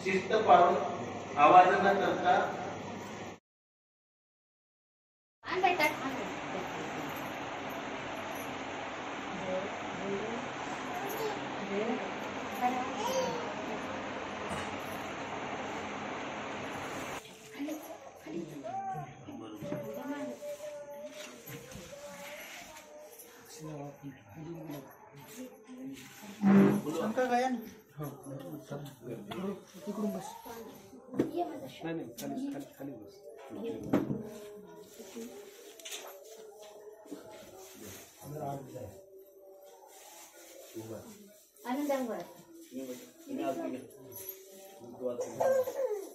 शिस्त पाळून आवाज न करता तिकडून बस खाली बस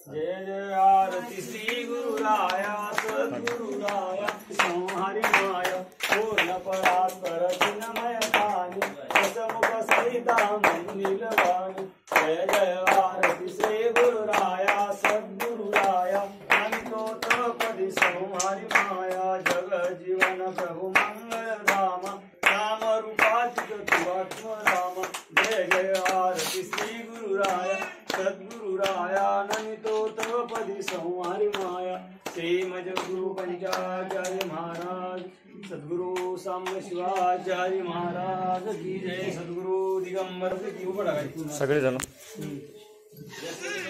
जय जय आरती श्री गुरुराया सद्गुरुराया संहारी माया पूर्ण परात्पर चिन्मय पाणी समुख सहिता मंदिर वाणी जय जय आरती श्री गुरुराया सद्गुरुराया अनितोत्पदी संहारी माया जग जीवन प्रभु मंगल राम राम रूपातीत तू आत्म राम जय जय आरती श्री गुरुराया सद्गुरुराया नमितोत्पदी संहारी माया श्री जगद्गुरु पंचाचार्य महाराज सद्गुरु सांब शिवाचार्य महाराज की जय सद्गुरु दिगंबर की उघडा सगळे जण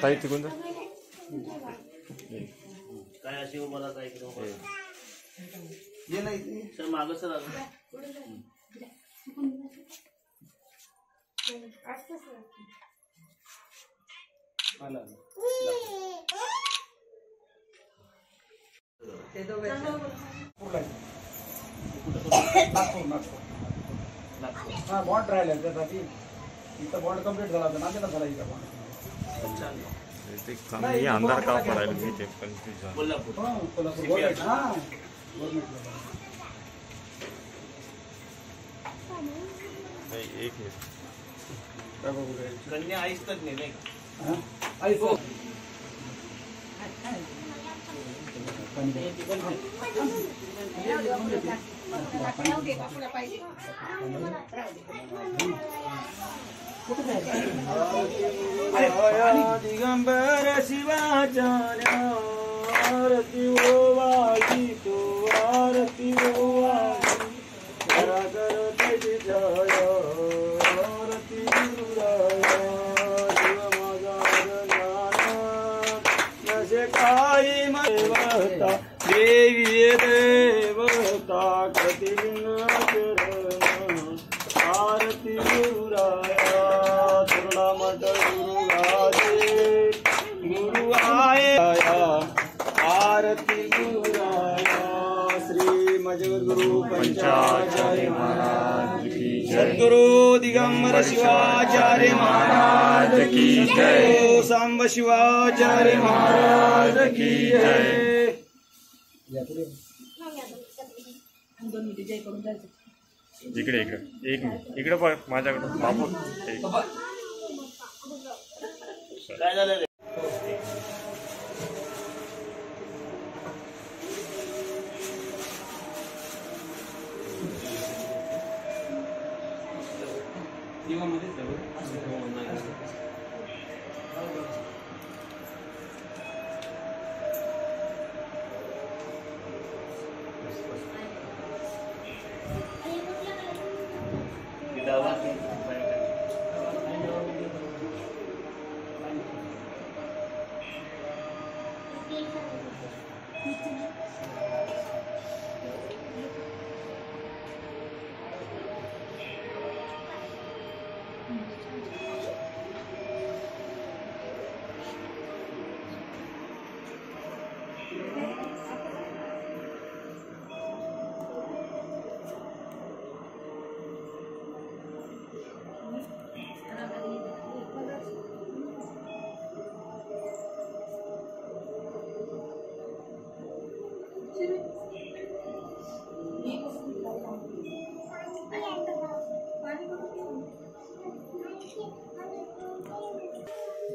ताई तिकून काय अशी उभा काय ये नाही सर मागं सर आला ते दोघे हा बॉन्ड राहिला त्यासाठी इथं बॉन्ड कम्प्लीट झाला होता नांदेडला झाला इथं बॉन्ड हे अंधार का पडायला मी ते कन्फ्युज झालो. कोल्हापूर एक कन्या आईच तज्ञ नाही दिगंबर शिवाचार्य आरती ओवाळी तो आरती ओवाळी करा करते जय आरती गुरुराया शिव माझा ज्ञान नसे काही देवता देवी देवता प्रतिलिंग चरण आरती गुरुराया तुला मठ गुरु गाजे गुरु आया आरती गुरुराया श्री जगद्गुरु पंचाचार्य महाराज की सद्गुरु दिगंबर शिवाचार्य महाराज की जय सांब शिवाचार्य महाराज की जय इकडे इकडे एक मिनिट इकडे पण माझ्याकडे बापू काय झालं रे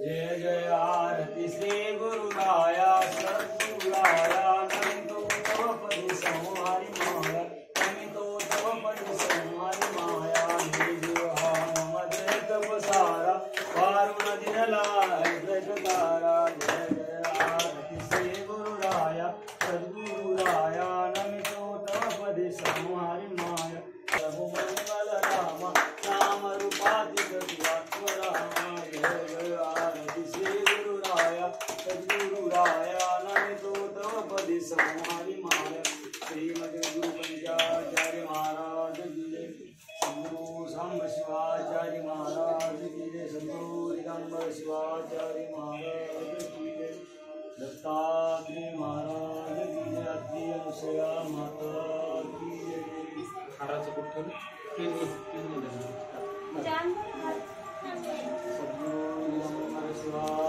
जय जय आरती श्री गुरुराया सद्गुरुराया नमितो तव पदी संहारी माया नमितो तव पदी संहारी माया निज मम देत बसारा वारुण दिनला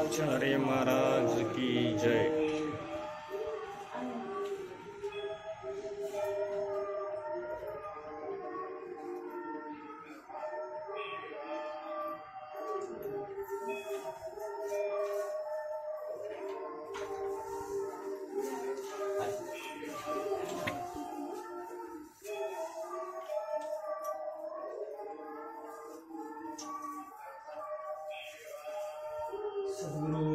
आचार्य महाराज की जय। सद्गुरु